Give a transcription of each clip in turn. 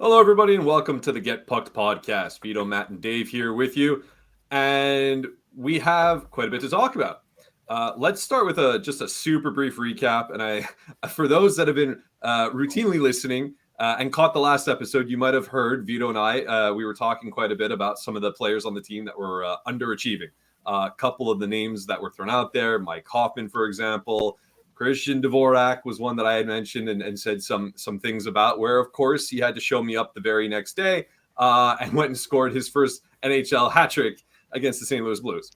Hello, everybody, and welcome to the Get Pucked podcast. Vito, Matt, and Dave here with you, and we have quite a bit to talk about. Let's start with just a super brief recap. And for those that have been routinely listening and caught the last episode, you might have heard Vito and I. We were talking quite a bit about some of the players on the team that were underachieving. A couple of the names that were thrown out there: Mike Hoffman, for example. Christian Dvorak was one that I had mentioned and said some things about, where, of course, he had to show me up the very next day and went and scored his first NHL hat trick against the St. Louis Blues.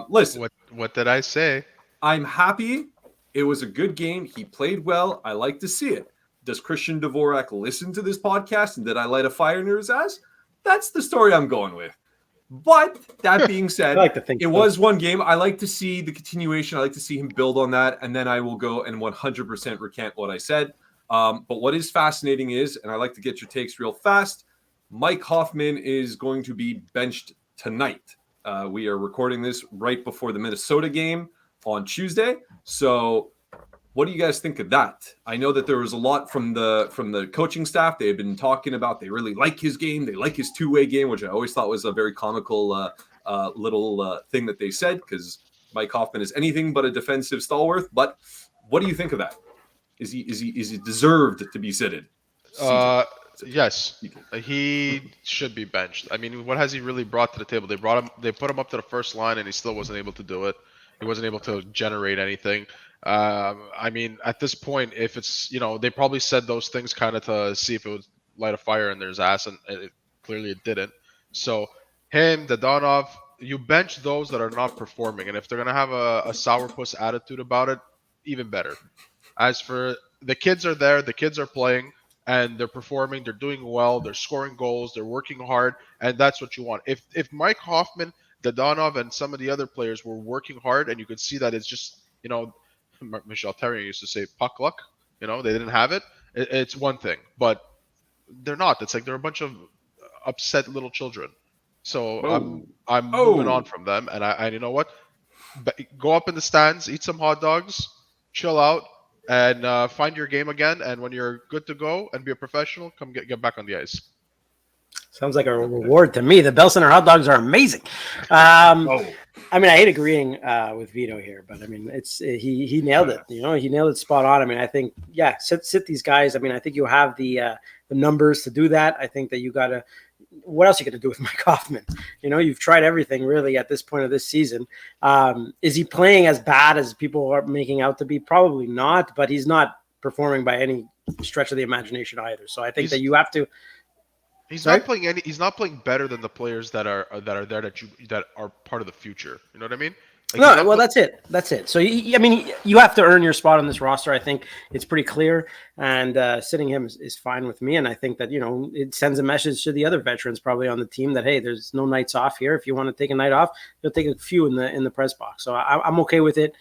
Listen, What did I say? I'm happy. It was a good game. He played well. I like to see it. Does Christian Dvorak listen to this podcast, and did I light a fire under his ass? That's the story I'm going with. But that being said, it was one game. I like to see the continuation. I like to see him build on that. And then I will go and 100% recant what I said. But what is fascinating is, and I like to get your takes real fast, Mike Hoffman is going to be benched tonight. We are recording this right before the Minnesota game on Tuesday. So what do you guys think of that? I know that there was a lot from the coaching staff. They had been talking about they really like his game. They like his two-way game, which I always thought was a very comical little thing that they said, because Mike Hoffman is anything but a defensive stalwart. But what do you think of that? Is he deserved to be seated? Yes, he should be benched. I mean, what has he really brought to the table? They put him up to the first line, and he still wasn't able to do it. He wasn't able to generate anything. I mean, at this point, if it's, they probably said those things kind of to see if it would light a fire in their ass, and clearly it didn't. So him, Dadonov, you bench those that are not performing, and if they're gonna have a sourpuss attitude about it, even better. As for the kids are there, the kids are playing, and they're performing, they're doing well, they're scoring goals, they're working hard, and that's what you want. If Mike Hoffman, Dadonov, and some of the other players were working hard, and you could see that it's just, Michel Therrien used to say puck luck, they didn't have it. It's one thing, but they're not. It's like they're a bunch of upset little children. So I'm moving on from them, and you know what? Go up in the stands, eat some hot dogs, chill out, and find your game again. And when you're good to go and be a professional, come get back on the ice. Sounds like a reward to me. The Bell Center hot dogs are amazing. I mean, I hate agreeing with Vito here, but I mean, he nailed it. He nailed it spot on. I mean, I think sit these guys. I mean, I think you have the numbers to do that. I think that you got to. What else are you going to do with Mike Hoffman? You've tried everything really at this point of this season. Is he playing as bad as people are making out to be? Probably not, but he's not performing by any stretch of the imagination either. So I think that you have to. He's not playing better than the players that are there that are part of the future. You know what I mean? That's it. That's it. So you have to earn your spot on this roster. I think it's pretty clear, and sitting him is fine with me. And I think that it sends a message to the other veterans probably on the team that hey, there's no nights off here. If you want to take a night off, you'll take a few in the press box. So I'm okay with it.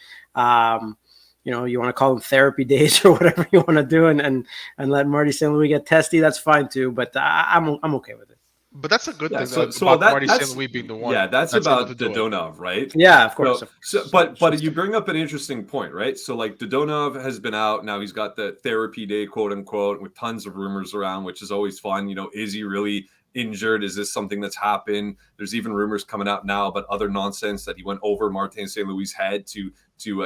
You want to call them therapy days or whatever you want to do, and let Marty St. Louis get testy. That's fine too. But I'm okay with it. But that's a good thing. About Marty St. Louis being the one. Yeah, that's about Dadonov, right? Yeah, of course. But you bring up an interesting point, right? So like Dadonov has been out now. He's got the therapy day, quote unquote, with tons of rumors around, which is always fun. Is he really injured? Is this something that's happened? There's even rumors coming out now about other nonsense that he went over Martin St. Louis' head to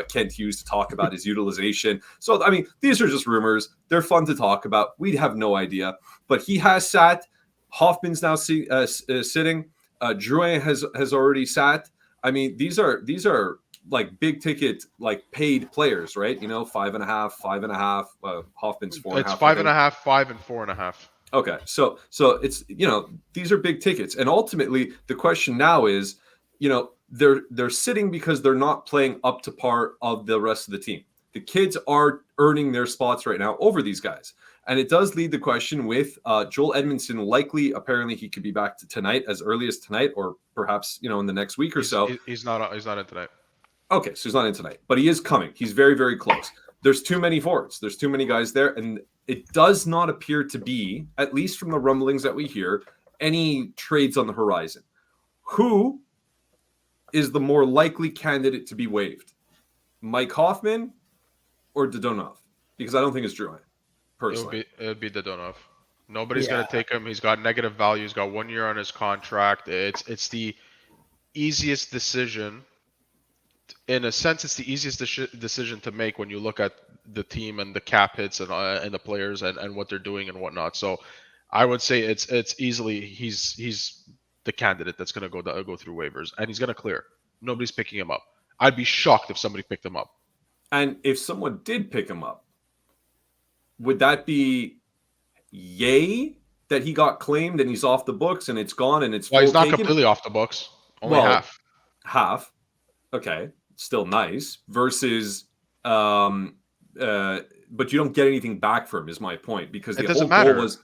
Kent Hughes to talk about his utilization. So, I mean, these are just rumors. They're fun to talk about. We have no idea. But he has sat. Hoffman's now sitting. Drouin has already sat. I mean, these are like big ticket, like paid players, right? 5.5. Hoffman's 4.5. It's 5.5, 5 and 4.5. Okay, so it's these are big tickets, and ultimately the question now is, they're sitting because they're not playing up to par of the rest of the team. The kids are earning their spots right now over these guys, and it does lead the question with Joel Edmondson. Apparently, he could be back to tonight, as early as tonight, or perhaps in the next week or so. He's not in tonight. Okay, so he's not in tonight, but he is coming. He's very, very close. There's too many forwards. There's too many guys there, and it does not appear to be, at least from the rumblings that we hear, any trades on the horizon. Who is the more likely candidate to be waived? Mike Hoffman or Dadonov? Because I don't think it's Drouin, personally. It would be Dadonov. Nobody's going to take him. He's got negative value. He's got 1 year on his contract. It's the easiest decision. In a sense, it's the easiest decision to make when you look at the team and the cap hits and the players and what they're doing and whatnot. So I would say it's easily he's the candidate that's going to go through waivers, and he's going to clear. Nobody's picking him up. I'd be shocked if somebody picked him up. And if someone did pick him up, would that be yay that he got claimed and he's off the books and it's gone and it's well, he's not taken? Completely off the books. Only half. Okay, still nice. Versus, but you don't get anything back from him. Is my point, because the whole goal was.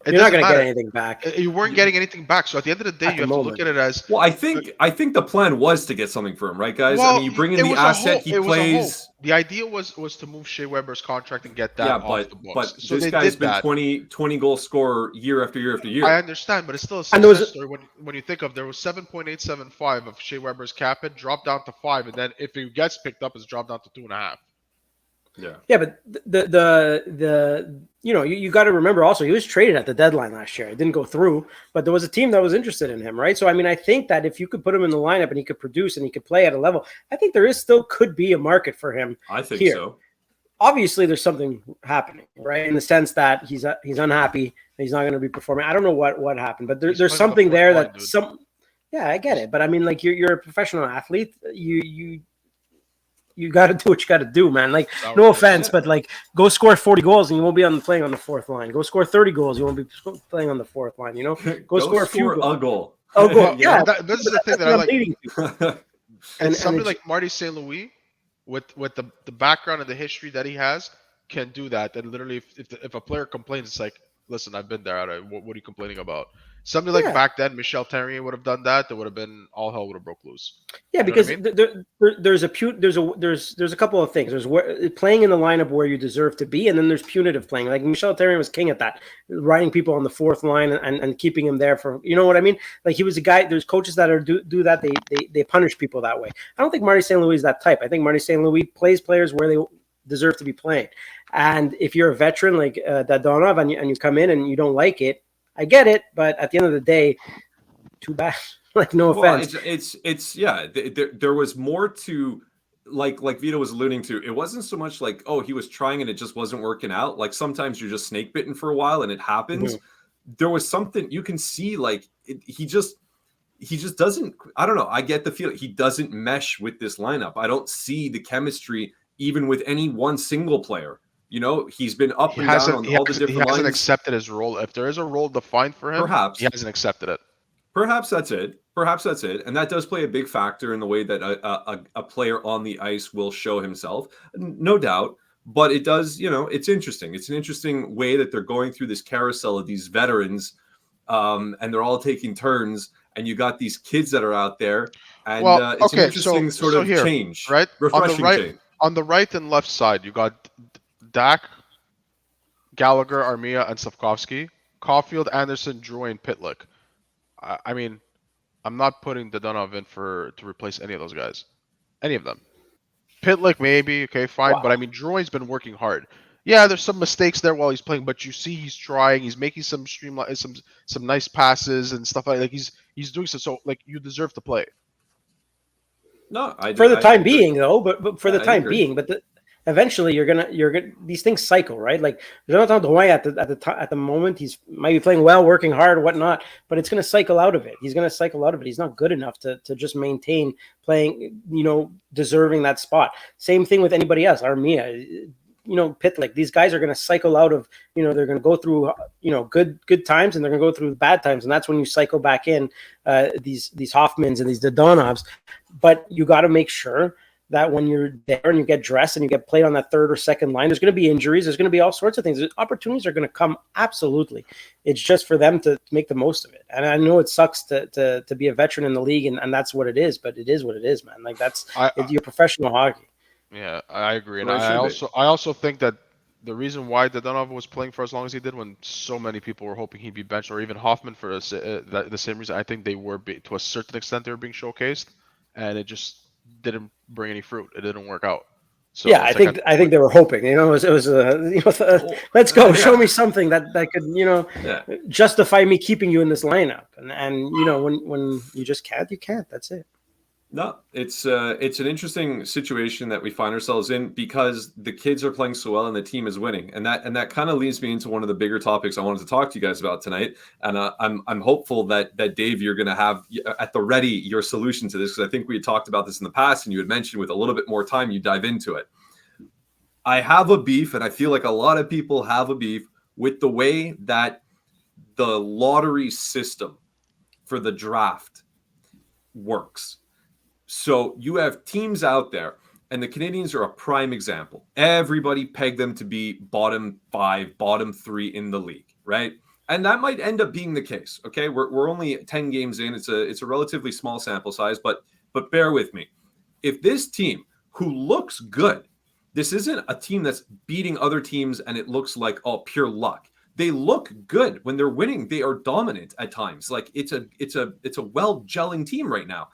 You're not going to get anything back. You weren't getting anything back. So at the end of the day, you have to look at it as. Well, I think the plan was to get something for him, right, guys? Well, I mean, you bring in the asset, he plays. The idea was to move Shea Weber's contract and get that off the books. But so this guy's been 20 goal scorer year after year after year. I understand, but it's still a success story when you think of there was 7.875 of Shea Weber's cap hit, dropped down to 5, and then if he gets picked up, it's dropped down to 2.5. Yeah, but the you got to remember also he was traded at the deadline last year. It didn't go through, but there was a team that was interested in him, right? So I mean, I think that if you could put him in the lineup and he could produce and he could play at a level, I think there could be a market for him. I think here. So. Obviously, there's something happening, right? In the sense that he's unhappy, he's not going to be performing. I don't know what happened, but there's something there that Yeah, I get it, but I mean, like you're a professional athlete, you got to do what you got to do, man. Like, no offense, but like, go score 40 goals and you won't be playing on the fourth line. Go score 30 goals, you won't be playing on the fourth line. You know, go score a few goals. A goal. Oh, goal. Yeah, this is the thing that I like. And somebody like Marty St. Louis, with the background and the history that he has, can do that. And literally, if a player complains, it's like, listen, I've been there. What are you complaining about? Something like back then, Michel Therrien would have done that. There would have been all hell would have broke loose. Yeah, because there's a couple of things. There's playing in the lineup where you deserve to be, and then there's punitive playing. Like Michel Therrien was king at that, riding people on the fourth line and keeping him there for, you know what I mean? Like he was a guy. There's coaches that do that. They punish people that way. I don't think Marty St. Louis is that type. I think Marty St. Louis plays players where they deserve to be playing. And if you're a veteran like Dadonov and you come in and you don't like it, I get it, but at the end of the day, too bad. Like, no offense. There was more to, like Vito was alluding to. It wasn't so much like, oh, he was trying and it just wasn't working out. Like sometimes you're just snake bitten for a while and it happens. Mm-hmm. There was something you can see. Like he just doesn't. I don't know. I get the feeling he doesn't mesh with this lineup. I don't see the chemistry even with any one single player. You know, he's been up and down on all the different lines. He hasn't accepted his role. If there is a role defined for him, perhaps he hasn't accepted it. Perhaps that's it. And that does play a big factor in the way that a player on the ice will show himself, no doubt. But it does, it's interesting. It's an interesting way that they're going through this carousel of these veterans, and they're all taking turns. And you got these kids that are out there, and it's an interesting change, right? Refreshing change. On the right and left side, you got Dak, Gallagher, Armia, and Slavkovsky, Caulfield, Anderson, Drouin, and Pitlick. I mean, I'm not putting Dadonov in to replace any of those guys. Any of them. Pitlick, maybe, okay, fine. Wow. But I mean, Drouin's been working hard. Yeah, there's some mistakes there while he's playing, but you see he's trying. He's making some some nice passes and stuff like that. He's doing so like you deserve to play. No, for the time being, though. But for the time being, eventually you're gonna these things cycle, right? Like Jonathan Drouin at the moment he's might be playing well, working hard, whatnot, but it's gonna cycle out of it. He's gonna cycle out of it. He's not good enough to just maintain playing, deserving that spot. Same thing with anybody else. Armia, Pitlick. These guys are gonna cycle out of, they're gonna go through good times and they're gonna go through bad times, and that's when you cycle back in these Hoffmans and these Dadonovs. But you got to make sure that when you're there and you get dressed and you get played on that third or second line, there's going to be injuries. There's going to be all sorts of things. Opportunities are going to come. Absolutely. It's just for them to make the most of it. And I know it sucks to be a veteran in the league, and that's what it is, but it is what it is, man. Like you're professional hockey. Yeah, I agree. And I also think that the reason why Dadonov was playing for as long as he did, when so many people were hoping he'd be benched, or even Hoffman for the same reason, I think they were, to a certain extent, they were being showcased, and it just didn't bring any fruit. It didn't work out. So yeah, I think they were hoping. It was let's go, show me something that could justify me keeping you in this lineup. And when you just can't, you can't. That's it. No, it's an interesting situation that we find ourselves in because the kids are playing so well and the team is winning, and that kind of leads me into one of the bigger topics I wanted to talk to you guys about tonight. And I'm hopeful that Dave, you're going to have at the ready your solution to this, because I think we had talked about this in the past, and you had mentioned with a little bit more time you dive into it. I have a beef, and I feel like a lot of people have a beef with the way that the lottery system for the draft works. So you have teams out there, and the Canadiens are a prime example. Everybody pegged them to be bottom 5, bottom 3 in the league, right? And that might end up being the case. Okay, we're only 10 games in. It's a relatively small sample size, but bear with me. If this team, who looks good, this isn't a team that's beating other teams and it looks like pure luck. They look good when they're winning. They are dominant at times. Like it's a well gelling team right now.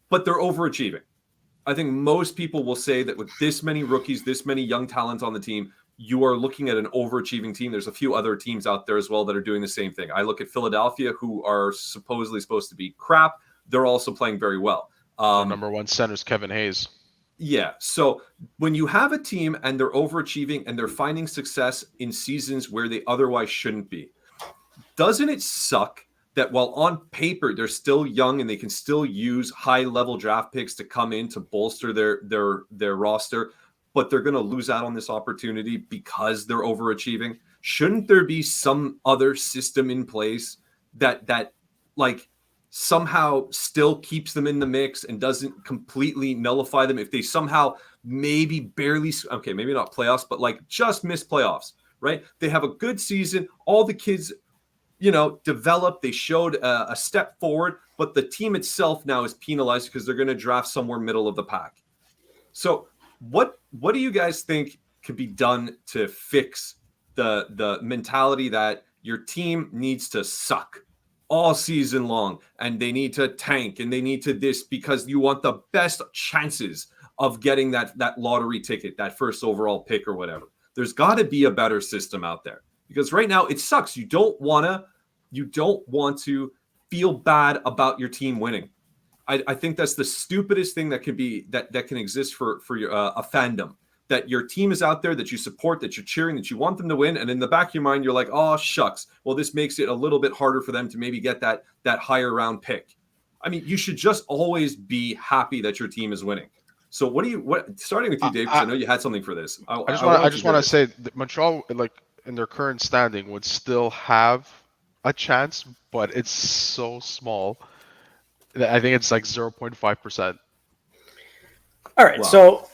But they're overachieving. I think most people will say that with this many rookies, this many young talents on the team, you are looking at an overachieving team. There's a few other teams out there as well that are doing the same thing. I look at Philadelphia, who are supposedly supposed to be crap. They're also playing very well. Number one center is Kevin Hayes. Yeah. So when you have a team and they're overachieving and they're finding success in seasons where they otherwise shouldn't be, doesn't it suck that while on paper they're still young and they can still use high-level draft picks to come in to bolster their roster, but they're going to lose out on this opportunity because they're overachieving? Shouldn't there be some other system in place that like somehow still keeps them in the mix and doesn't completely nullify them if they somehow maybe barely, okay, maybe not playoffs, but like just miss playoffs, right? They have a good season. All the kids developed, they showed a step forward, but the team itself now is penalized because they're going to draft somewhere middle of the pack. So what do you guys think could be done to fix the mentality that your team needs to suck all season long and they need to tank and they need to this because you want the best chances of getting that lottery ticket, that first overall pick or whatever? There's got to be a better system out there. Because right now it sucks. You don't want to feel bad about your team winning. I think that's the stupidest thing that can be that can exist for your a fandom. That your team is out there, that you support, that you're cheering, that you want them to win, and in the back of your mind you're like, oh shucks. Well, this makes it a little bit harder for them to maybe get that higher round pick. I mean, you should just always be happy that your team is winning. So starting with you, Dave, because I know you had something for this. I just want to say that Montreal, like, in their current standing, would still have a chance, but it's so small that I think it's like 0.5%. All right, wow. So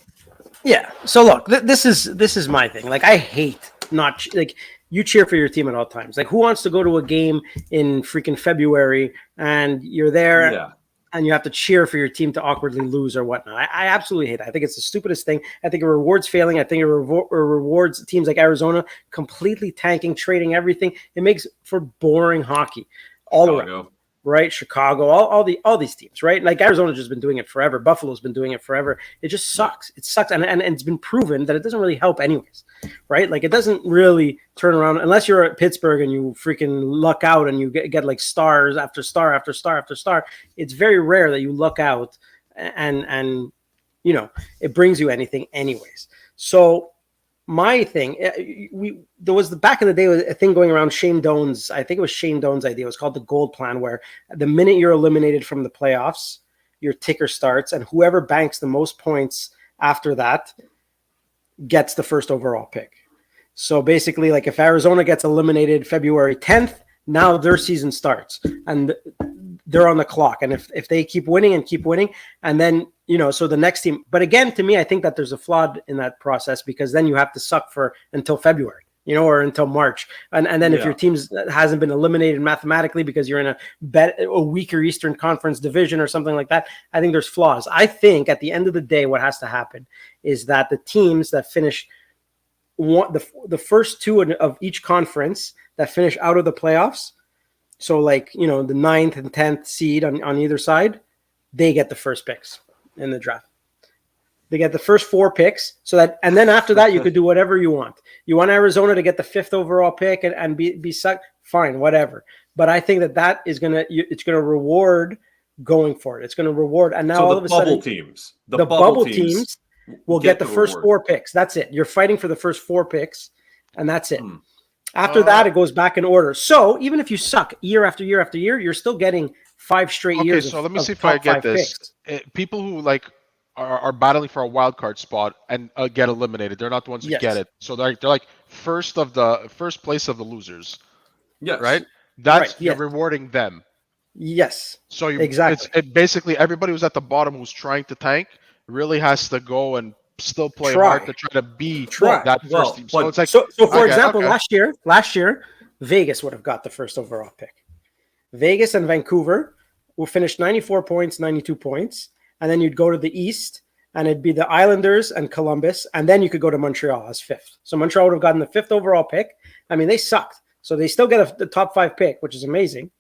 yeah, so look, this is my thing. Like, I hate not like you cheer for your team at all times. Like, who wants to go to a game in freaking February and you're there? Yeah. And you have to cheer for your team to awkwardly lose or whatnot. I absolutely hate it. I think it's the stupidest thing. I think it rewards failing. I think it rewards teams like Arizona completely tanking, trading everything. It makes for boring hockey all around. Right? Chicago, all these teams, right? Like Arizona's just been doing it forever. Buffalo's been doing it forever. It just sucks. It sucks. And it's been proven that it doesn't really help anyways, right? Like, it doesn't really turn around unless you're at Pittsburgh and you freaking luck out and you get like stars after star after star after star. It's very rare that you luck out and it brings you anything anyways. So my thing, there was back in the day a thing going around Shane Doan's. I think it was Shane Doan's idea. It was called the Gold Plan, where the minute you're eliminated from the playoffs, your ticker starts, and whoever banks the most points after that gets the first overall pick. So basically, like, if Arizona gets eliminated February 10th, now their season starts and they're on the clock. And if they keep winning, and then, so the next team, but again, to me, I think that there's a flaw in that process, because then you have to suck until February, or until March. And then if your team hasn't been eliminated mathematically because you're in a weaker Eastern Conference division or something like that, I think there's flaws. I think at the end of the day, what has to happen is that the teams that finish the first two of each conference that finish out of the playoffs, so like, the 9th and 10th seed on either side, they get the first picks in the draft. They get the first 4 picks, and then after that, you could do whatever you want. You want Arizona to get the 5th overall pick and be sucked, fine, whatever. But I think that is it's gonna reward going for it. It's gonna reward, and now so all of a sudden, the bubble teams will get the first reward. 4 picks. That's it. You're fighting for the first 4 picks, and that's it. After that, it goes back in order. So even if you suck year after year after year, you're still getting 5 straight years. Okay, so let me see if I get this. People who are battling for a wild card spot and get eliminated, they're not the ones who get it. So they're like first place of the losers. Yes. Right? You're rewarding them. Yes. So exactly. Basically everybody who's at the bottom who's trying to tank really has to go and still play hard to try to be that first team. So it's like so for example, last year, Vegas would have got the first overall pick. Vegas and Vancouver will finish 94 points, 92 points, and then you'd go to the East, and it'd be the Islanders and Columbus, and then you could go to Montreal as 5th. So Montreal would have gotten the 5th overall pick. I mean, they sucked. So they still get the top 5 pick, which is amazing.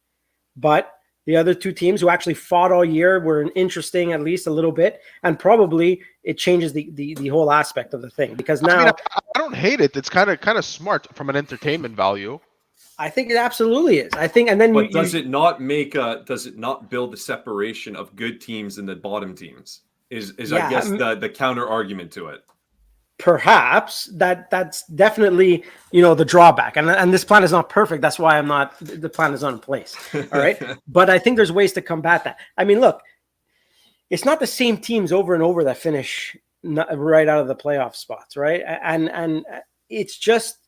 But the other 2 teams who actually fought all year were interesting, at least a little bit, and probably it changes the whole aspect of the thing, because now I don't hate it. It's kind of smart from an entertainment value. I think it absolutely is. I think, and then does it not build the separation of good teams and the bottom teams? Is I guess the counter argument to it. Perhaps that's definitely the drawback, and this plan is not perfect. That's why the plan is not in place. All right, but I think there's ways to combat that. I mean, look, it's not the same teams over and over that finish right out of the playoff spots, right? And it's just,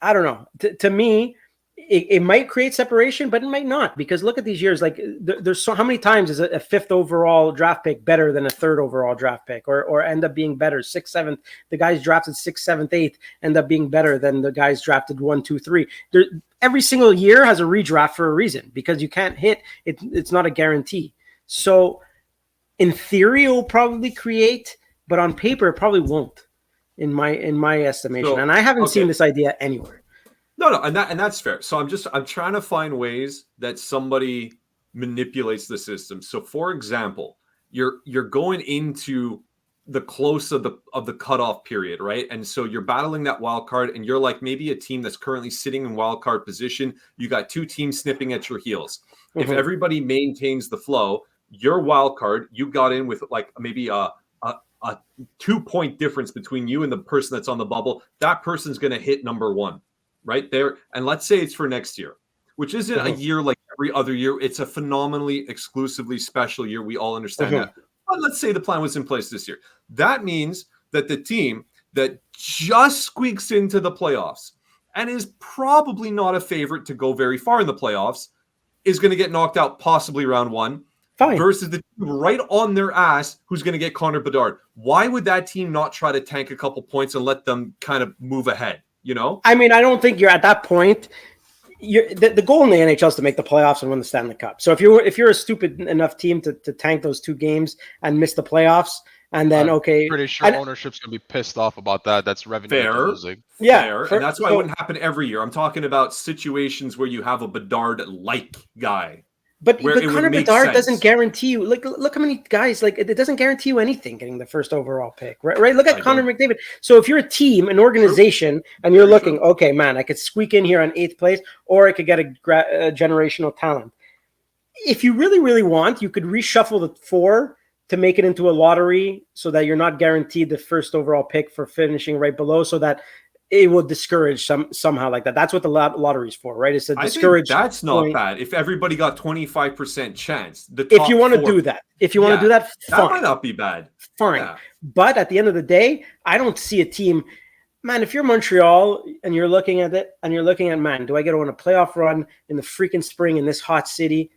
I don't know. To me, it might create separation, but it might not, because look at these years. Like there's how many times is a 5th overall draft pick better than a 3rd overall draft pick, or end up being better 6th, 7th. The guys drafted 6th, 7th, 8th end up being better than the guys drafted 1, 2, 3. Every single year has a redraft for a reason, because you can't hit it. It's not a guarantee. So in theory, it will probably create, but on paper, it probably won't, in my estimation. And I haven't seen this idea anywhere. No, and that's fair. So I'm trying to find ways that somebody manipulates the system. So for example, you're going into the close of the cutoff period, right? And so you're battling that wild card, and you're like maybe a team that's currently sitting in wild card position. You got 2 teams snipping at your heels. If everybody maintains the flow, your wild card, you got in with like maybe a 2-point difference between you and the person that's on the bubble. That person's going to hit number 1. Right there. And let's say it's for next year, which isn't a year like every other year. It's a phenomenally exclusively special year. We all understand that. But let's say the plan was in place this year. That means that the team that just squeaks into the playoffs and is probably not a favorite to go very far in the playoffs is going to get knocked out possibly round 1. Fine. Versus the team right on their ass who's going to get Connor Bedard. Why would that team not try to tank a couple points and let them kind of move ahead? I mean, I don't think you're at that point. The goal in the NHL is to make the playoffs and win the Stanley Cup. So if you're a stupid enough team to tank those 2 games and miss the playoffs, and then pretty sure ownership's gonna be pissed off about that. That's revenue losing. Yeah, and that's why it wouldn't happen every year. I'm talking about situations where you have a Bedard-like guy. But Connor Bedard doesn't guarantee you. Look how many guys. It doesn't guarantee you anything getting the first overall pick, right? Look at Connor McDavid. So if you're a team, an organization, and you're looking, okay, man, I could squeak in here on 8th place, or I could get a generational talent. If you really, really want, you could reshuffle the 4 to make it into a lottery, so that you're not guaranteed the first overall pick for finishing right below, so that it will discourage somehow like that. That's what the lottery's for, right? It's to discourage. That's not bad. If everybody got 25% chance, if you want to do that, fine. That might not be bad. Fine. Yeah. But at the end of the day, I don't see a team, man, if you're Montreal and you're looking at it and you're looking at, man, do I get on a playoff run in the freaking spring in this hot city?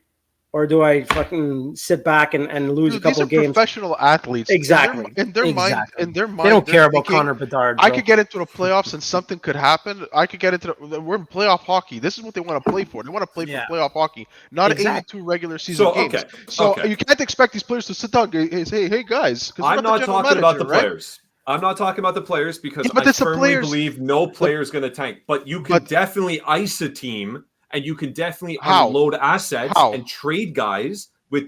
Or do I fucking sit back and lose a couple these are games? Professional athletes, exactly. In their mind, they don't care about Connor Bedard. I could get into the playoffs and something could happen. I could get into we're in playoff hockey. This is what they want to play for. They want to play for playoff hockey, not 82 regular season games. So you can't expect these players to sit down and say, "Hey guys," I'm not talking about the players. I'm not talking about the players because I firmly believe no player is going to tank. But you can definitely ice a team. And you can definitely unload assets and trade guys with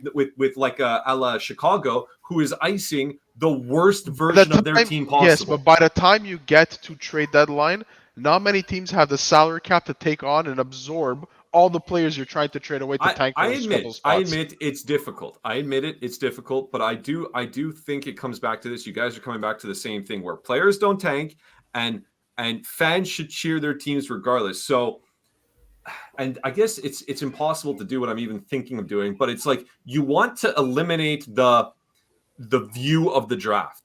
like a la Chicago who is icing the worst version of their team possible. Yes, but by the time you get to trade deadline, not many teams have the salary cap to take on and absorb all the players you're trying to trade away to tank for those couple spots. I admit it's difficult. I admit it's difficult, but I do think it comes back to this. You guys are coming back to the same thing where players don't tank and fans should cheer their teams regardless. So, and I guess it's impossible to do what I'm even thinking of doing, but it's like you want to eliminate the view of the draft.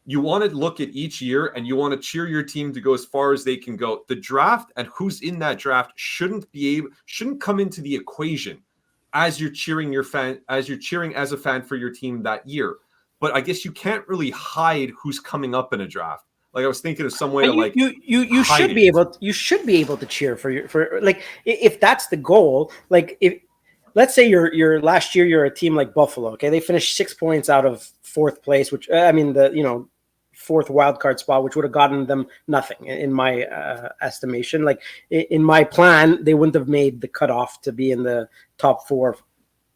You want to look at each year and you want to cheer your team to go as far as they can go. The draft and who's in that draft shouldn't come into the equation as you're cheering as a fan for your team that year. But I guess you can't really hide who's coming up in a draft. Like I was thinking of some way you should be able to cheer for like if that's the goal. Like if let's say you're last year you're a team like Buffalo. Okay, they finished 6 points out of fourth place, which fourth wild card spot, which would have gotten them nothing in my estimation. Like in my plan, they wouldn't have made the cutoff to be in the top 4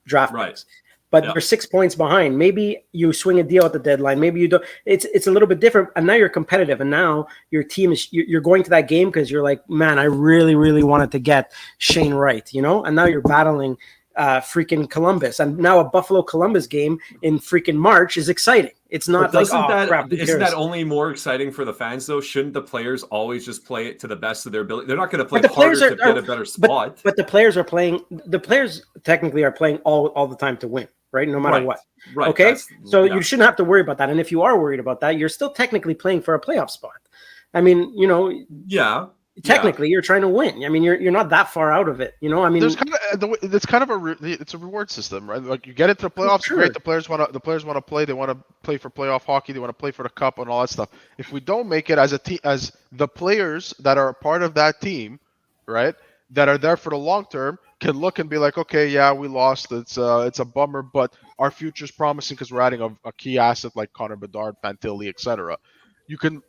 draft picks. But they're 6 points behind. Maybe you swing a deal at the deadline. Maybe you don't. It's a little bit different. And now you're competitive. And now your team you're going to that game because you're like, man, I really, really wanted to get Shane Wright, And now you're battling freaking Columbus. And now a Buffalo Columbus game in freaking March is exciting. It's not like, crap, isn't that only more exciting for the fans though? Shouldn't the players always just play it to the best of their ability? They're not going to play harder to get a better spot. But the players technically are playing all the time to win, right? No matter what. Right. Okay. So you shouldn't have to worry about that. And if you are worried about that, you're still technically playing for a playoff spot. I mean, technically you're trying to win. I mean, you're not that far out of it. I mean, there's it's a reward system, right? Like you get into the playoffs, great. The players want to play. They want to play for playoff hockey. They want to play for the cup and all that stuff. If we don't make it as a team, as the players that are a part of that team, right, that are there for the long term, can look and be like, okay, yeah, we lost. It's a bummer, but our future's promising because we're adding a key asset like Connor Bedard, Fantilli, etc. You can.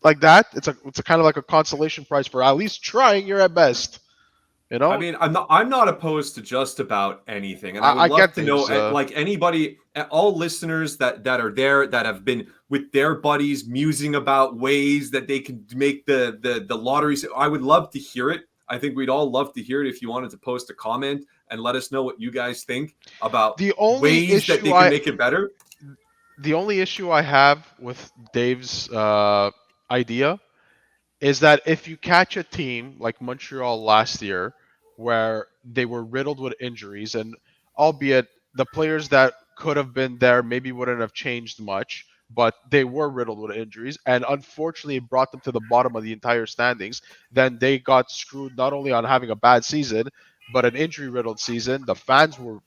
Like that, it's a kind of like a consolation prize for at least trying your best. I mean, I'm not opposed to just about anything, and I would love to know, like anybody, all listeners that are there that have been with their buddies musing about ways that they can make the lotteries. I would love to hear it. I think we'd all love to hear it. If you wanted to post a comment and let us know what you guys think about the only ways that they can make it better. The only issue I have with Dave's idea is that if you catch a team like Montreal last year where they were riddled with injuries, and albeit the players that could have been there maybe wouldn't have changed much, but they were riddled with injuries and unfortunately it brought them to the bottom of the entire standings, then they got screwed not only on having a bad season but an injury riddled season. The fans were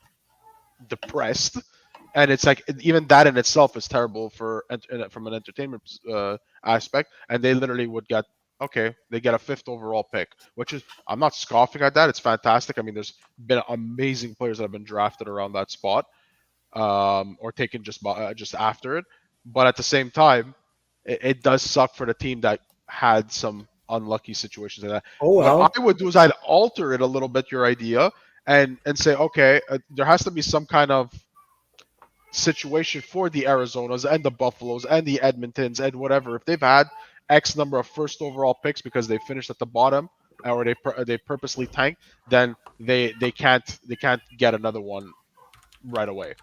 depressed. And it's like even that in itself is terrible from an entertainment aspect. And they literally would get a 5th overall pick, which is, I'm not scoffing at that. It's fantastic. I mean, there's been amazing players that have been drafted around that spot, or taken just after it. But at the same time, it does suck for the team that had some unlucky situations like that. What I would do is I'd alter it a little bit, your idea, and say, okay, there has to be some kind of situation for the Arizonas and the Buffaloes and the Edmontons and whatever. If they've had X number of first overall picks because they finished at the bottom or they purposely tanked, then they can't get another one right away.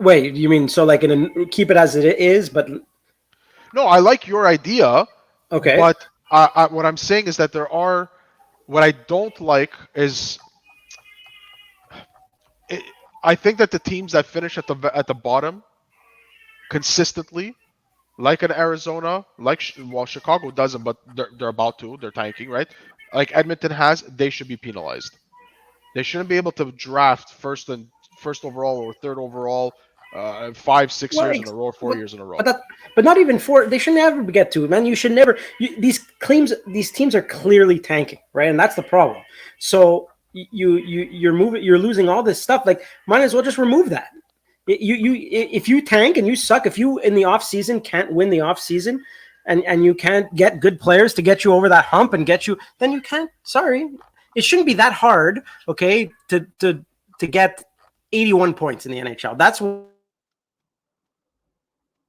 Wait, you mean so like keep it as it is, but no, I like your idea. Okay, but what I'm saying is that what I don't like is. I think that the teams that finish at the bottom consistently, like in Arizona, Chicago doesn't, but they're about to. They're tanking, right? Like Edmonton has, they should be penalized. They shouldn't be able to draft first overall or third overall 5-6 years in a row, 4 years in a row. But not even 4. They should never get to, man. You should never. These teams are clearly tanking, right? And that's the problem. So. You're losing all this stuff. Like, might as well just remove that. If you tank and you suck, if you in the off season can't win the off season, and you can't get good players to get you over that hump and then you can't. Sorry, it shouldn't be that hard. Okay, to get 81 points in the NHL. That's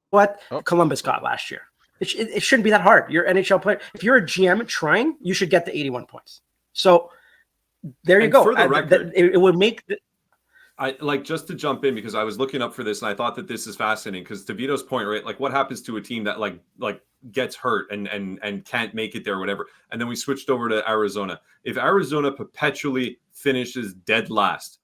what Columbus got last year. It shouldn't be that hard. You're an NHL player. If you're a GM trying, you should get the 81 points. So there you go. For the record, it would make I like, just to jump in, because I was looking up for this and I thought that this is fascinating, because to Vito's point, right? Like, what happens to a team that like gets hurt and can't make it there or whatever? And then we switched over to Arizona. If Arizona perpetually finishes dead last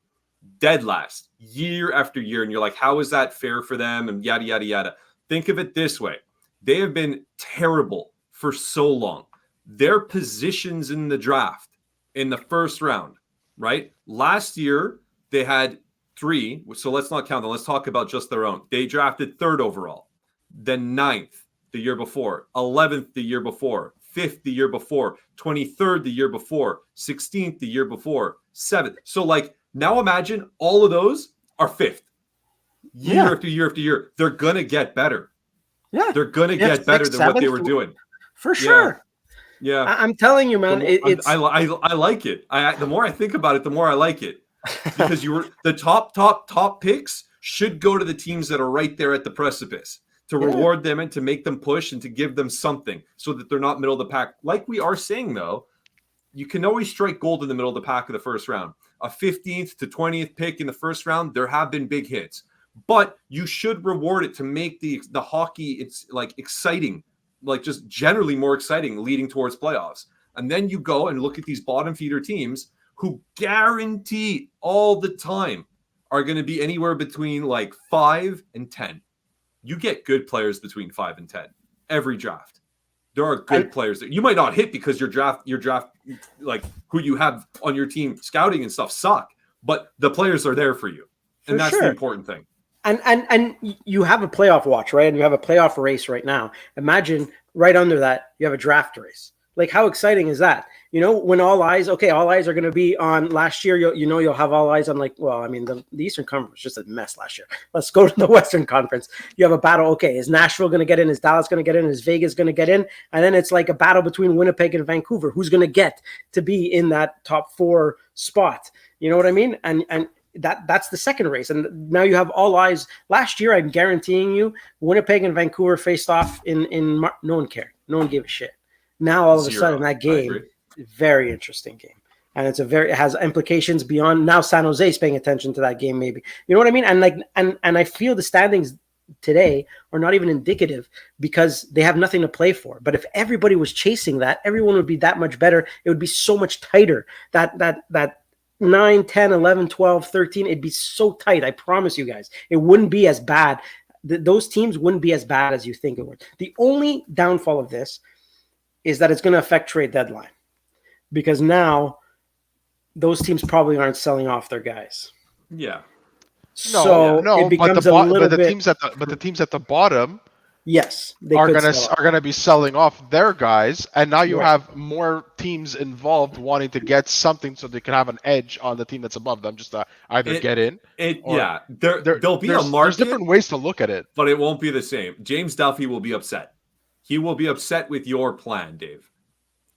year after year, and you're like, how is that fair for them? And yada, yada, yada. Think of it this way. They have been terrible for so long. Their positions in the draft in the first round, right? Last year, they had 3. So let's not count them. Let's talk about just their own. They drafted 3rd overall, then 9th the year before, 11th the year before, 5th the year before, 23rd the year before, 16th the year before, 7th. So like, now imagine all of those are 5th. Year after year after year. They're going to get better. Yeah. They're going to get better than what they were doing. For sure. Yeah. I'm telling you, man. I like it. The more I think about it, the more I like it. Because the top picks should go to the teams that are right there at the precipice, to reward them and to make them push and to give them something, so that they're not middle of the pack. Like we are saying, though, you can always strike gold in the middle of the pack of the first round. A 15th to 20th pick in the first round, there have been big hits. But you should reward it to make the hockey, it's like exciting, like just generally more exciting leading towards playoffs. And then you go and look at these bottom feeder teams who guarantee all the time are going to be anywhere between like 5 and 10. You get good players between 5 and 10 every draft. There are good players that you might not hit because your draft, like who you have on your team scouting and stuff suck, but the players are there for you. And that's the important thing. And you have a playoff watch, right? And you have a playoff race right now. Imagine right under that, you have a draft race. Like, how exciting is that? You know, when all eyes are going to be on last year, you'll have all eyes on the Eastern Conference was just a mess last year. Let's go to the Western Conference. You have a battle. Okay, is Nashville going to get in? Is Dallas going to get in? Is Vegas going to get in? And then it's like a battle between Winnipeg and Vancouver. Who's going to get to be in that top 4 spot? You know what I mean? And that's the second race. And now you have all eyes. Last year, I'm guaranteeing you, Winnipeg and Vancouver faced off in no one cared. No one gave a shit. Now all of a sudden that game, very interesting game. And it has implications beyond. Now San Jose is paying attention to that game, maybe. You know what I mean? And I feel the standings today are not even indicative because they have nothing to play for. But if everybody was chasing that, everyone would be that much better. It would be so much tighter. That 9, 10, 11, 12, 13, it'd be so tight. I promise you guys, it wouldn't be as bad. Those teams wouldn't be as bad as you think it would. The only downfall of this is that it's going to affect trade deadline, because now those teams probably aren't selling off their guys. Yeah. It becomes the teams at the bottom, yes, are gonna be selling off their guys, and now you have more teams involved wanting to get something so they can have an edge on the team that's above them, just to either get in. There'll be a market. There's different ways to look at it, but it won't be the same. James Duffy will be upset. He will be upset with your plan, Dave.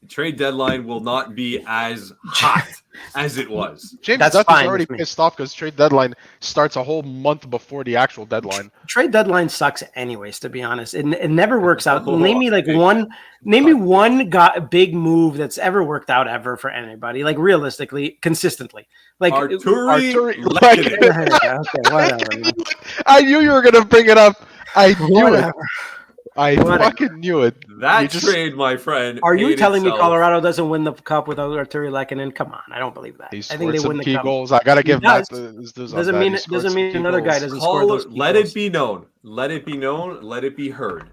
The trade deadline will not be as hot as it was. James Duffy's already pissed off because trade deadline starts a whole month before the actual deadline. Trade deadline sucks anyways, to be honest. It never works out. Name me one big move that's ever worked out ever for anybody, like realistically, consistently. Like Arturi. Okay, whatever. I knew you were going to bring it up. I knew it. I fucking knew it. That trade, my friend. Are you telling me Colorado doesn't win the cup without Arturi Lehkonen? Come on, I don't believe that. I think they win the cup. Goals. I gotta give Matt doesn't mean another guy doesn't score those. Let it be known. Let it be known. Let it be heard.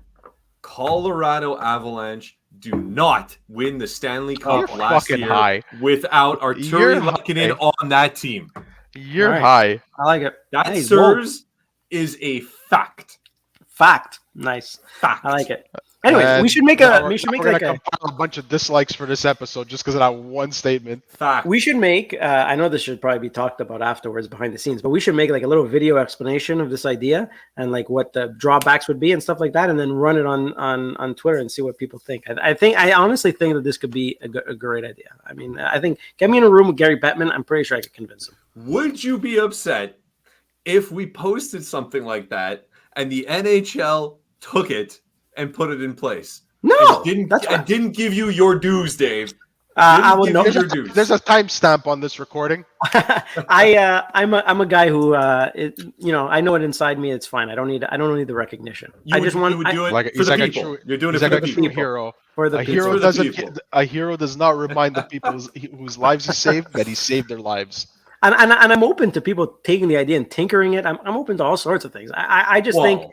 Colorado Avalanche do not win the Stanley Cup last year without Arturi Lehkonen on that team. You're high. I like it. That, sirs, is a fact. Fact. Nice. Fact. I like it. Anyways, we should make a bunch of dislikes for this episode just because of that one statement. Fact. We should make. I know this should probably be talked about afterwards behind the scenes, but we should make like a little video explanation of this idea and like what the drawbacks would be and stuff like that, and then run it on Twitter and see what people think. I honestly think that this could be a great idea. I mean, I think get me in a room with Gary Bettman. I'm pretty sure I could convince him. Would you be upset if we posted something like that and the NHL took it and put it in place. No, and didn't give you your dues, Dave. I would know. There's a timestamp on this recording. I'm a guy who I know it inside me. It's fine. I don't need the recognition. You would do it for the people. You're doing it for the people. Hero. For the people. A hero does not remind the people whose lives he saved that he saved their lives. And I'm open to people taking the idea and tinkering it. I'm open to all sorts of things. I just think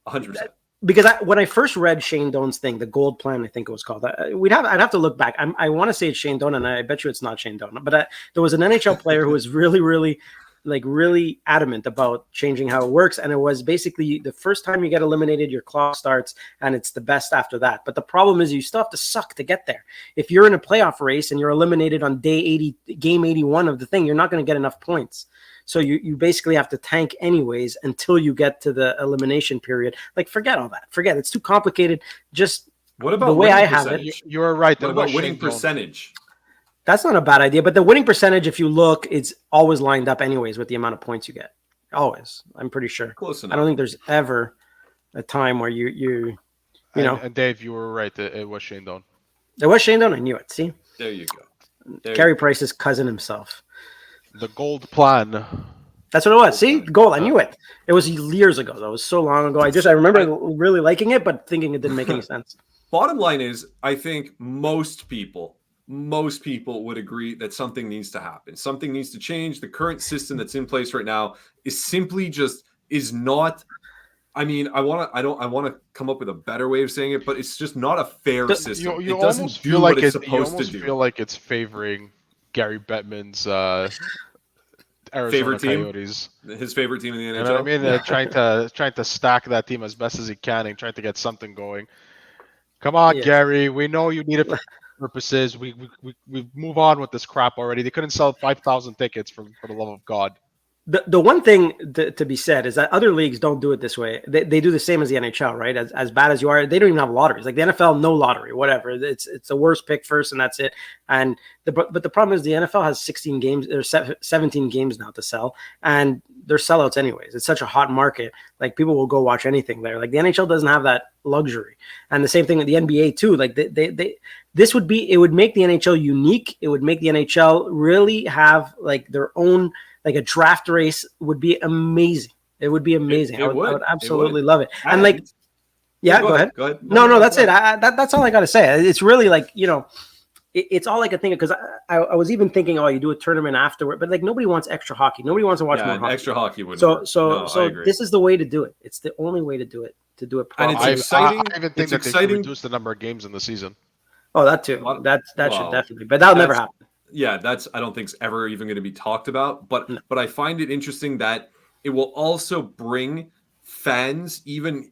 100%. Because when I first read Shane Doan's thing, the Gold Plan, I think it was called. I'd have to look back. I want to say it's Shane Doan, and I bet you it's not Shane Doan. But there was an NHL player who was really, really, really adamant about changing how it works, and it was basically the first time you get eliminated, your clock starts, and it's the best after that. But the problem is you still have to suck to get there. If you're in a playoff race and you're eliminated on day 80, game 81 of the thing, you're not going to get enough points. So you basically have to tank anyways until you get to the elimination period. Like, forget all that. Forget it's too complicated. Just what about the way I have it. You're right. What about winning percentage? That's not a bad idea. But the winning percentage, if you look, it's always lined up anyways with the amount of points you get. Always. I'm pretty sure. Close enough. I don't think there's ever a time where you know. And Dave, you were right. It was Shane Doan. It was Shane Doan. I knew it. See? There you go. Carey Price's cousin himself. The Gold Plan. That's what it was. See, gold. I knew it. It was years ago. That was so long ago. I remember really liking it, but thinking it didn't make any sense. Bottom line is, I think most people would agree that something needs to happen. Something needs to change. The current system that's in place right now is simply is not. I mean, I want to come up with a better way of saying it, but it's just not a fair system. You it doesn't almost do feel what like it's supposed to do. Feel like it's favoring Gary Bettman's Arizona favorite team, Coyotes. His favorite team in the NHL. You know what I mean? They're trying to stack that team as best as he can and trying to get something going. Come on, Gary. We know you need it for purposes. We move on with this crap already. They couldn't sell 5,000 tickets for the love of God. The one thing to be said is that other leagues don't do it this way. They do the same as the NHL, right? As bad as you are, they don't even have lotteries. Like the NFL, no lottery, whatever. It's the worst pick first, and that's it. But the problem is the NFL has 16 games. There's 17 games now to sell, and they're sellouts anyways. It's such a hot market. Like people will go watch anything there. Like the NHL doesn't have that luxury, and the same thing with the NBA too. Like this would make the NHL unique. It would make the NHL really have like their own. Like a draft race would be amazing. It would be amazing. I would absolutely love it. And like, go ahead. Go ahead. No, that's it. That's all I got to say. It's really like, it's all I could think of because I was even thinking, you do a tournament afterward, but like nobody wants extra hockey. Nobody wants to watch more hockey. Extra hockey would. So this is the way to do it. It's the only way to do it. To do it properly. And it's exciting. I even think that they should reduce the number of games in the season. Oh, that too. That should definitely, but that'll never happen. Yeah, I don't think it's ever even going to be talked about. But I find it interesting that it will also bring fans, even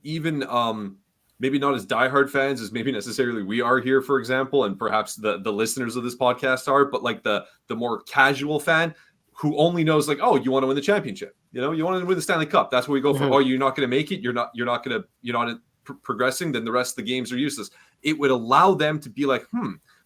maybe not as diehard fans as maybe necessarily we are here, for example, and perhaps the listeners of this podcast are, but like the more casual fan who only knows like, oh, you want to win the championship, you want to win the Stanley Cup. That's what we go for. Oh, you're not going to make it. You're not progressing. Then the rest of the games are useless. It would allow them to be like,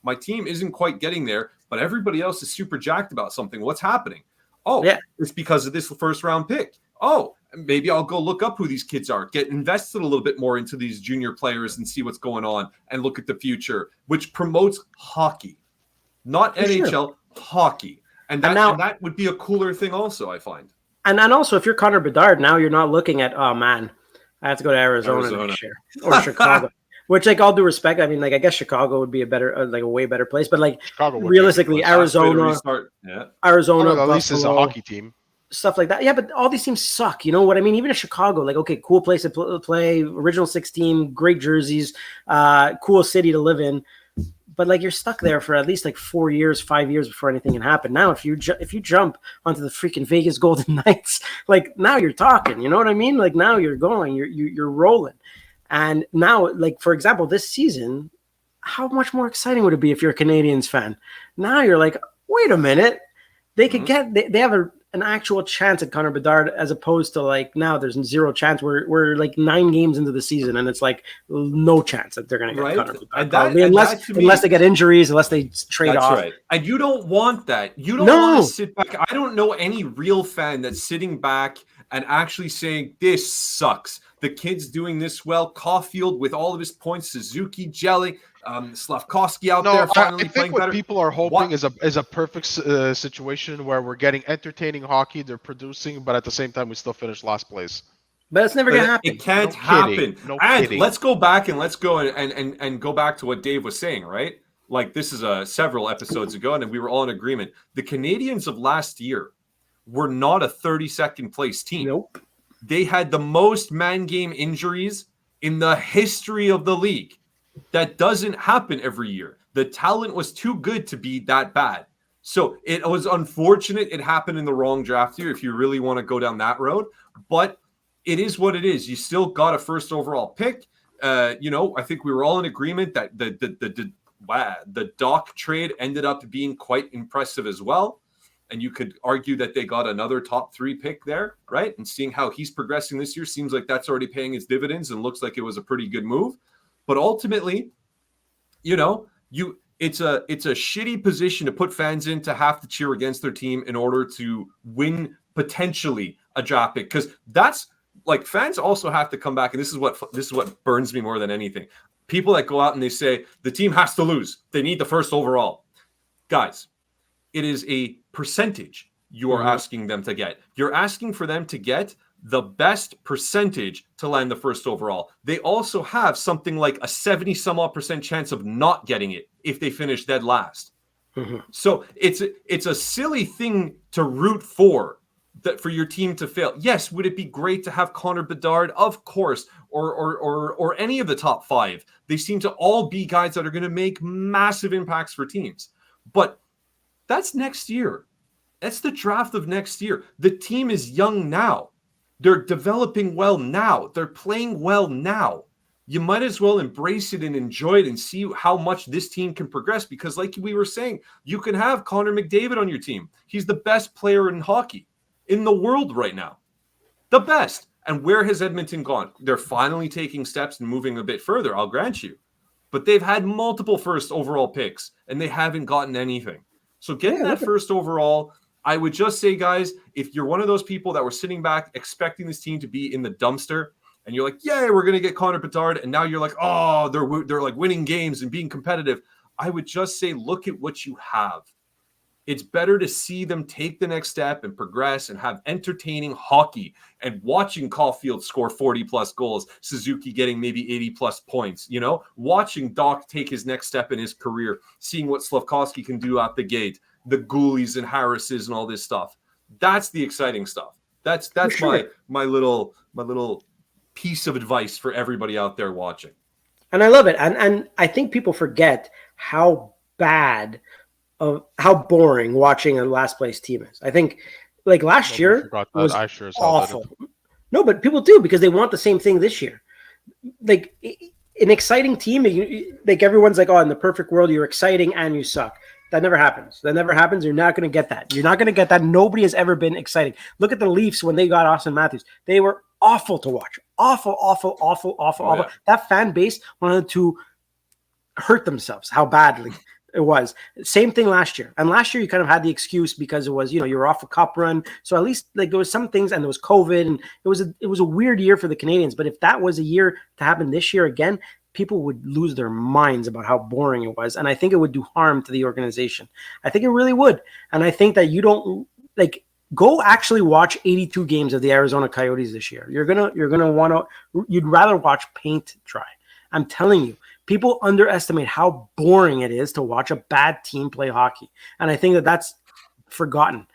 my team isn't quite getting there, but everybody else is super jacked about something. What's happening? Oh, it's because of this first round pick. Oh, maybe I'll go look up who these kids are, get invested a little bit more into these junior players and see what's going on and look at the future, which promotes hockey, not for NHL, hockey. And that would be a cooler thing also, I find. And also, if you're Connor Bedard, now you're not looking at, oh, man, I have to go to Arizona next year or Chicago. Which, like, all due respect, I mean, like, I guess Chicago would be a way better place. But, like, realistically, Arizona, Arizona, at least is a hockey team. Stuff like that. Yeah, but all these teams suck. You know what I mean? Even in Chicago, like, okay, cool place to play, original 6 team, great jerseys, cool city to live in. But, like, you're stuck there for at least, like, 4 years, 5 years before anything can happen. Now, if you jump onto the freaking Vegas Golden Knights, like, now you're talking. You know what I mean? Like, now you're going. You're rolling. And now, like, for example, this season, how much more exciting would it be if you're a Canadiens fan? Now you're like, wait a minute. They could they have an actual chance at Connor Bedard as opposed to, like, now there's zero chance. We're like 9 games into the season, and it's like no chance that they're going to get Connor Bedard. Unless they get injuries, unless they trade off. That's right. And you don't want that. You don't want to sit back. I don't know any real fan that's sitting back and actually saying, this sucks. The kid's doing this well. Caulfield with all of his points, Suzuki gelling, Slavkovsky out there finally I think playing what better. people are hoping is a perfect situation where we're getting entertaining hockey, they're producing, but at the same time we still finish last place. But it's never gonna happen. It can't No happen. kidding. No and kidding. let's go back and go back to what Dave was saying, right? Like this is several episodes ago, and we were all in agreement. The Canadiens of last year were not a 32nd place team. Nope. They had the most man game injuries in the history of the league. That doesn't happen every year. The talent was too good to be that bad. So it was unfortunate it happened in the wrong draft year if you really want to go down that road. But it is what it is. You still got a first overall pick. I think we were all in agreement that the Doc trade ended up being quite impressive as well. And you could argue that they got another top 3 pick there, right? And seeing how he's progressing this year seems like that's already paying its dividends and looks like it was a pretty good move. But ultimately, it's a shitty position to put fans in to have to cheer against their team in order to win potentially a draft pick, because that's like fans also have to come back, and this is what burns me more than anything. People that go out and they say the team has to lose, they need the first overall. Guys, it is a percentage you are asking them to get. You're asking for them to get the best percentage to land the first overall. They also have something like a 70 some odd % chance of not getting it if they finish dead last. So it's a silly thing to root for, that for your team to fail. Yes, would it be great to have Connor Bedard? Of course, or any of the top 5. They seem to all be guys that are going to make massive impacts for teams. But that's next year. That's the draft of next year. The team is young now. They're developing well now. They're playing well now. You might as well embrace it and enjoy it and see how much this team can progress, because like we were saying, you can have Connor McDavid on your team. He's the best player in hockey in the world right now. The best. And where has Edmonton gone? They're finally taking steps and moving a bit further, I'll grant you. But they've had multiple first overall picks and they haven't gotten anything. So getting that first overall, I would just say, guys, if you're one of those people that were sitting back expecting this team to be in the dumpster, and you're like, yeah, we're going to get Connor Bedard, and now you're like, oh, they're like winning games and being competitive, I would just say, look at what you have. It's better to see them take the next step and progress and have entertaining hockey, and watching Caulfield score 40-plus goals, Suzuki getting maybe 80-plus points, watching Doc take his next step in his career, seeing what Slavkovsky can do out the gate, the Ghoulies and Harrises and all this stuff. That's the exciting stuff. That's sure. my little piece of advice for everybody out there watching. And I love it. And I think people forget how boring watching a last place team is. I think like last year was awful. No, but people do, because they want the same thing this year. Like an exciting team, like everyone's like, oh, in the perfect world, you're exciting and you suck. That never happens. You're not going to get that. You're not going to get that. Nobody has ever been exciting. Look at the Leafs when they got Austin Matthews. They were awful to watch. Awful. Yeah. That fan base wanted to hurt themselves, how badly it was. Same thing last year. And last year you kind of had the excuse because it was, you were off a cup run. So at least like there was some things, and there was COVID, and it was a weird year for the Canadiens. But if that was a year to happen this year again, people would lose their minds about how boring it was. And I think it would do harm to the organization. I think it really would. And I think that you don't go actually watch 82 games of the Arizona Coyotes this year. You're going to you'd rather watch paint dry. I'm telling you, people underestimate how boring it is to watch a bad team play hockey. And I think that that's forgotten.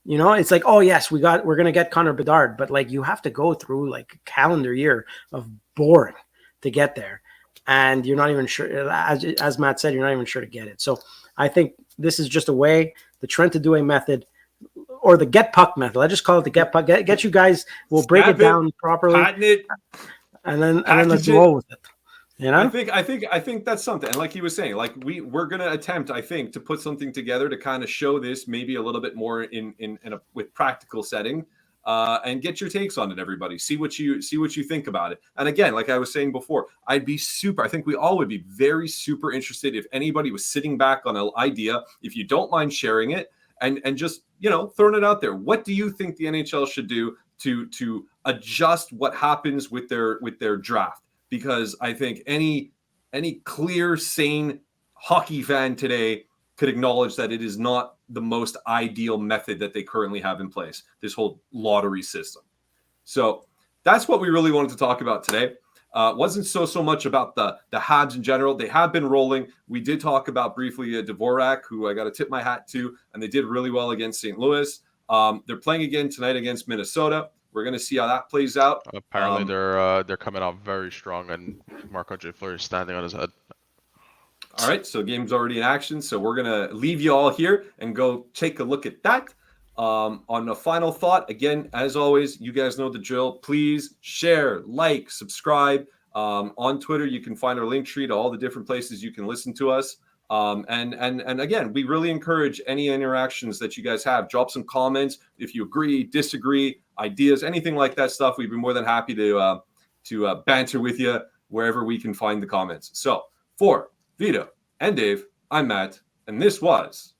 It's like, oh yes, we're going to get Connor Bedard, but like you have to go through like a calendar year of boring to get there. And you're not even sure, as Matt said, you're not even sure to get it. So I think this is just a way, the Trent to do a method, or the get puck method. I just call it the get puck. Get you guys. We'll break it down properly, and then let's roll with it. I think that's something. And like he was saying, like we're gonna attempt, I think, to put something together to kind of show this maybe a little bit more in with practical setting. And get your takes on it, everybody. See what you think about it. And again, like I was saying before, I think we all would be very super interested if anybody was sitting back on an idea, if you don't mind sharing it and just, throwing it out there. What do you think the NHL should do to adjust what happens with their draft, because I think any clear, sane hockey fan today could acknowledge that it is not the most ideal method that they currently have in place, this whole lottery system. So that's what we really wanted to talk about today. Wasn't so much about the Habs in general. They have been rolling. We did talk about briefly Dvorak, who I got to tip my hat to, and they did really well against St. Louis. They're playing again tonight against Minnesota. We're going to see how that plays out. Apparently, they're coming out very strong, and Marc-Andre Fleury is standing on his head. All right, so game's already in action. So we're going to leave you all here and go take a look at that. On a final thought, again, as always, you guys know the drill. Please share, like, subscribe. On Twitter, you can find our link tree to all the different places you can listen to us. And again, we really encourage any interactions that you guys have. Drop some comments if you agree, disagree, ideas, anything like that stuff. We'd be more than happy to banter with you wherever we can find the comments. So for Vito and Dave, I'm Matt, and this was